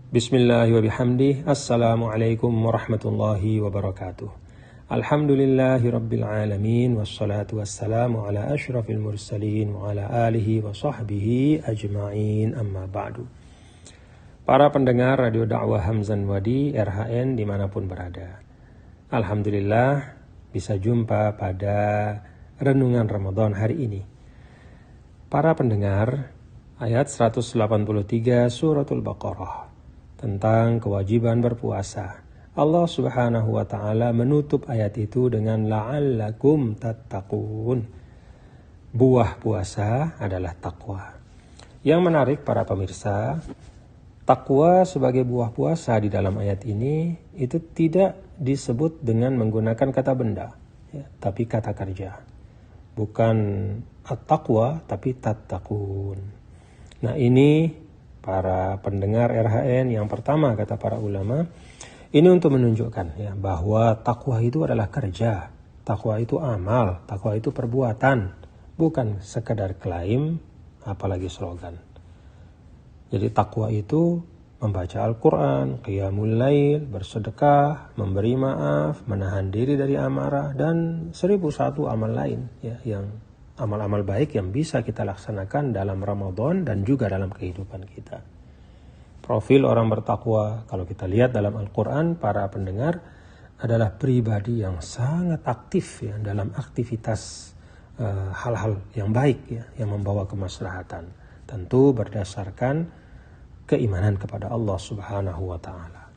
Bismillahi wa bihamdih. Assalamualaikum warahmatullahi wabarakatuh. Alhamdulillahi rabbil alamin. Wassalatu wassalamu ala ashrafil mursalin wa ala alihi wa sahbihi ajma'in, amma ba'du. Para pendengar Radio Dakwah Hamzan Wadi RHN dimanapun berada, alhamdulillah bisa jumpa pada renungan Ramadan hari ini. Para pendengar, ayat 183 suratul Baqarah tentang kewajiban berpuasa. Allah Subhanahu wa taala menutup ayat itu dengan la'allakum tattaqun. Buah puasa adalah takwa. Yang menarik para pemirsa, takwa sebagai buah puasa di dalam ayat ini itu tidak disebut dengan menggunakan kata benda, ya, tapi kata kerja. Bukan at-taqwa tapi tattaqun. Nah, ini para pendengar RHN, yang pertama kata para ulama, ini untuk menunjukkan ya bahwa takwa itu adalah kerja, takwa itu amal, takwa itu perbuatan, bukan sekedar klaim apalagi slogan. Jadi takwa itu membaca Al-Quran, qiyamul lail, bersedekah, memberi maaf, menahan diri dari amarah, dan 1001 amal lain ya, yang amal-amal baik yang bisa kita laksanakan dalam Ramadan dan juga dalam kehidupan kita. Profil orang bertakwa, kalau kita lihat dalam Al-Quran, para pendengar, adalah pribadi yang sangat aktif ya, dalam aktivitas hal-hal yang baik ya, yang membawa kemaslahatan. Tentu berdasarkan keimanan kepada Allah Subhanahu wa ta'ala.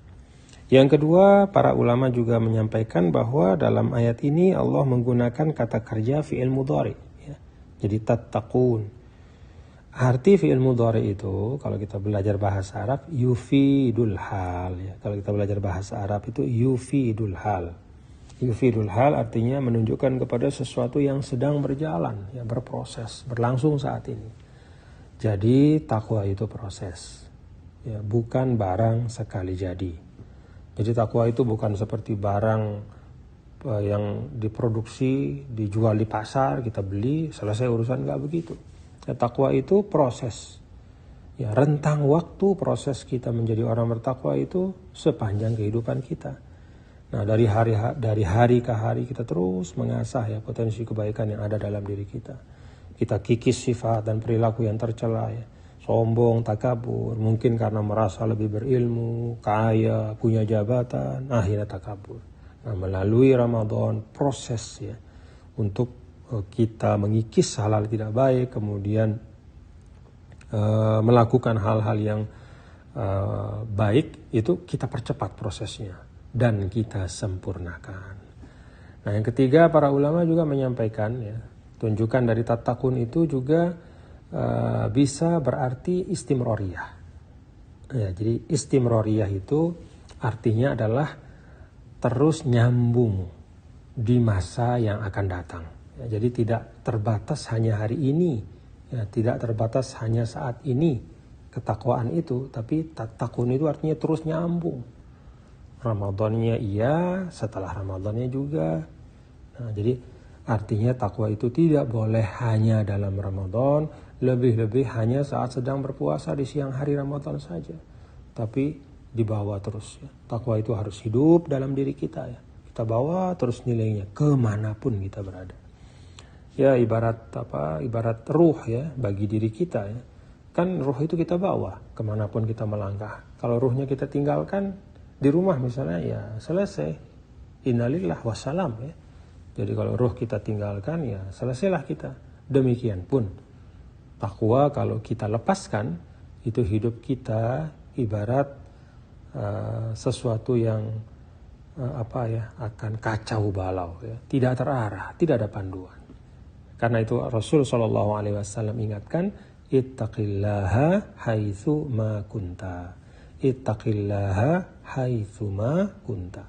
Yang kedua, para ulama juga menyampaikan bahwa dalam ayat ini Allah menggunakan kata kerja fi'il mudhari. Jadi tattaqun. Arti fi'il mudhari itu kalau kita belajar bahasa Arab yufidul hal ya. Kalau kita belajar bahasa Arab itu yufidul hal. Yufidul hal artinya menunjukkan kepada sesuatu yang sedang berjalan ya, berproses, berlangsung saat ini. Jadi takwa itu proses. Ya, bukan barang sekali jadi. Jadi takwa itu bukan seperti barang yang diproduksi, dijual di pasar, kita beli, selesai urusan, nggak begitu. Ya, takwa itu proses. Ya, rentang waktu proses kita menjadi orang bertakwa itu sepanjang kehidupan kita. Nah, dari hari ke hari kita terus mengasah ya potensi kebaikan yang ada dalam diri kita. Kita kikis sifat dan perilaku yang tercela ya. Sombong, takabur, mungkin karena merasa lebih berilmu, kaya, punya jabatan, akhirnya takabur. Nah, melalui Ramadan proses ya untuk kita mengikis hal-hal tidak baik, kemudian melakukan hal-hal yang baik, itu kita percepat prosesnya dan kita sempurnakan. Nah, yang ketiga, para ulama juga menyampaikan ya, tunjukan dari tattaqun itu juga bisa berarti istimroriyah. Ya, jadi istimroriyah itu artinya adalah terus nyambung di masa yang akan datang. Ya, jadi tidak terbatas hanya hari ini, ya, tidak terbatas hanya saat ini ketakwaan itu, tapi tattaqun itu artinya terus nyambung. Ramadannya iya, setelah Ramadannya juga. Nah, jadi artinya takwa itu tidak boleh hanya dalam Ramadan, lebih-lebih hanya saat sedang berpuasa di siang hari Ramadan saja. Tapi dibawa terus ya. Takwa itu harus hidup dalam diri kita ya. Kita bawa terus nilainya kemanapun kita berada. Ya ibarat ruh ya bagi diri kita ya. Kan ruh itu kita bawa kemanapun kita melangkah. Kalau ruhnya kita tinggalkan di rumah misalnya ya selesai. Innalillah wassalam ya. Jadi kalau ruh kita tinggalkan ya selesailah kita. Demikian pun takwa kalau kita lepaskan itu hidup kita ibarat sesuatu yang akan kacau balau ya. Tidak terarah, tidak ada panduan. Karena itu Rasul SAW ingatkan, ittaqillaha haitsu ma kunta. Ittaqillaha haitsu ma kunta.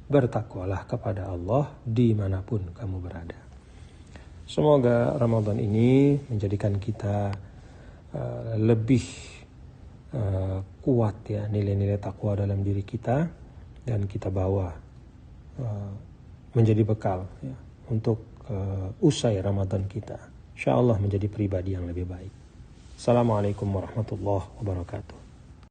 Bertakwalah kepada Allah dimanapun kamu berada. Semoga Ramadan ini menjadikan kita lebih kuat ya nilai-nilai takwa dalam diri kita, dan kita bawa menjadi bekal ya, untuk usai Ramadan kita. InsyaAllah menjadi pribadi yang lebih baik. Assalamualaikum warahmatullahi wabarakatuh.